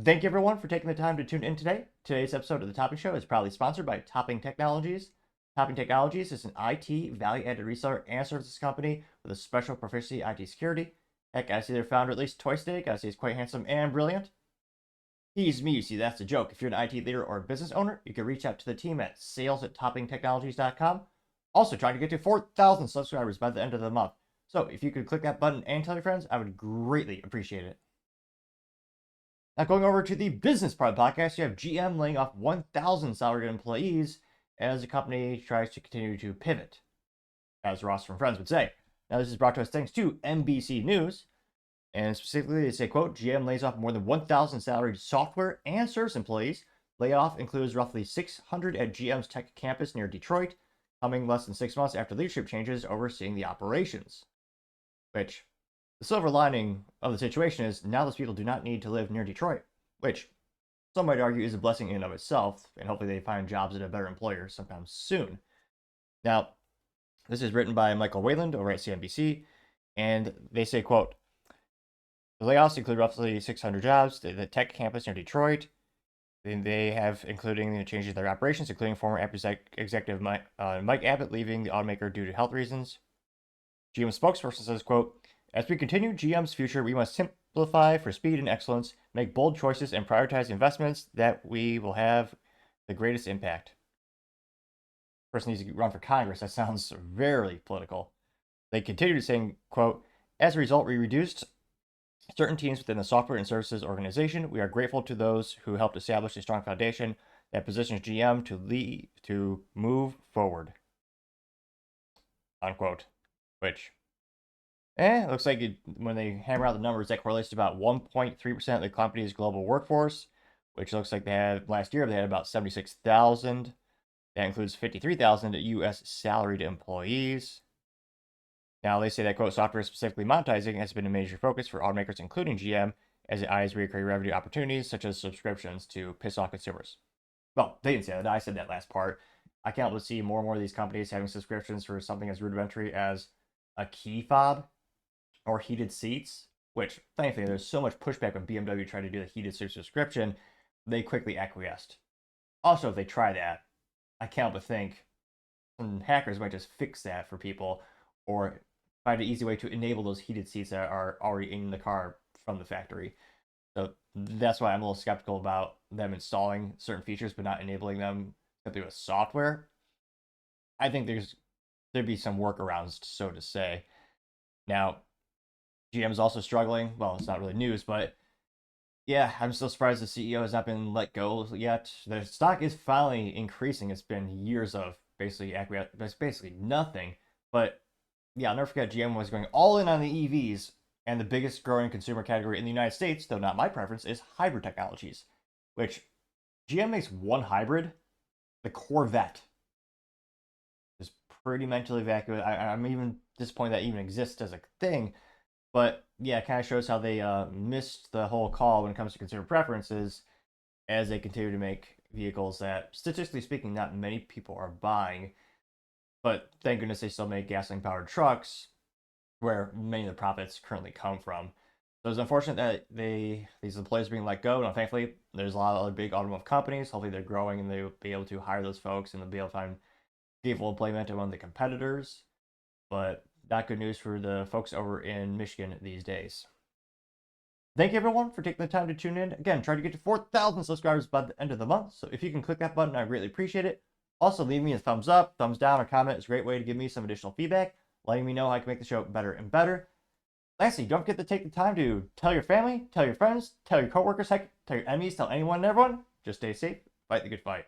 Thank you everyone for taking the time to tune in today. Today's episode of the Topping Show is proudly sponsored by Topping Technologies. Topping Technologies is an IT value-added reseller and services company with a special proficiency in IT security. Heck, I see their founder at least twice a day. I see he's quite handsome and brilliant. He's me, you see, that's the joke. If you're an IT leader or a business owner, you can reach out to the team at sales@toppingtechnologies.com. Also, trying to get to 4,000 subscribers by the end of the month. So if you could click that button and tell your friends, I would greatly appreciate it. Now, going over to the business part of the podcast, you have GM laying off 1,000 salaried employees as the company tries to continue to pivot, as Ross from Friends would say. Now, this is brought to us thanks to NBC News, and specifically they say, quote, GM lays off more than 1,000 salaried software and service employees. Layoff includes roughly 600 at GM's tech campus near Detroit, coming less than 6 months after leadership changes overseeing the operations. Which, the silver lining of the situation is now those people do not need to live near Detroit, which some might argue is a blessing in and of itself, and hopefully they find jobs at a better employer sometime soon. Now, this is written by Michael Wayland over at CNBC, and they say, quote, the layoffs include roughly 600 jobs at the tech campus near Detroit. They have including the changes to their operations, including former executive Mike Abbott leaving the automaker due to health reasons. GM spokesperson says, quote, as we continue GM's future, we must simplify for speed and excellence, make bold choices, and prioritize investments that we will have the greatest impact. Person needs to run for Congress. That sounds very political. They continue saying, quote, as a result, we reduced certain teams within the software and services organization. We are grateful to those who helped establish a strong foundation that positions GM to move forward. Unquote. Which, it looks like when they hammer out the numbers, that correlates to about 1.3% of the company's global workforce, which looks like they had last year, they had about 76,000. That includes 53,000 U.S. salaried employees. Now, they say that, quote, software specifically monetizing has been a major focus for automakers, including GM, as it eyes recurring revenue opportunities such as subscriptions to piss off consumers. Well, they didn't say that. I said that last part. I can't help but see more and more of these companies having subscriptions for something as rudimentary as a key fob or heated seats, which thankfully there's so much pushback when BMW tried to do the heated seat subscription, they quickly acquiesced. Also, if they try that, I can't help but think some hackers might just fix that for people or find an easy way to enable those heated seats that are already in the car from the factory. So that's why I'm a little skeptical about them installing certain features but not enabling them simply with software. I think there'd be some workarounds, so to say. Now, GM is also struggling. Well, it's not really news, but yeah, I'm still surprised the CEO has not been let go yet. The stock is finally increasing. It's been years of basically nothing. But yeah, I'll never forget GM was going all in on the EVs, and the biggest growing consumer category in the United States, though not my preference, is hybrid technologies, which GM makes one hybrid, the Corvette. Is pretty mentally evacuated. I'm even disappointed that even exists as a thing. But yeah, it kind of shows how they missed the whole call when it comes to consumer preferences as they continue to make vehicles that, statistically speaking, not many people are buying. But thank goodness they still make gasoline-powered trucks where many of the profits currently come from. So it's unfortunate that these employees are being let go. Now, thankfully, there's a lot of other big automotive companies. Hopefully they're growing and they'll be able to hire those folks and they'll be able to find gainful employment among the competitors. But not good news for the folks over in Michigan these days. Thank you everyone for taking the time to tune in. Again, try to get to 4,000 subscribers by the end of the month. So if you can click that button, I greatly appreciate it. Also, leave me a thumbs up, thumbs down, or comment. It's a great way to give me some additional feedback, letting me know how I can make the show better and better. Lastly, don't forget to take the time to tell your family, tell your friends, tell your coworkers, heck, tell your enemies, tell anyone and everyone. Just stay safe, fight the good fight.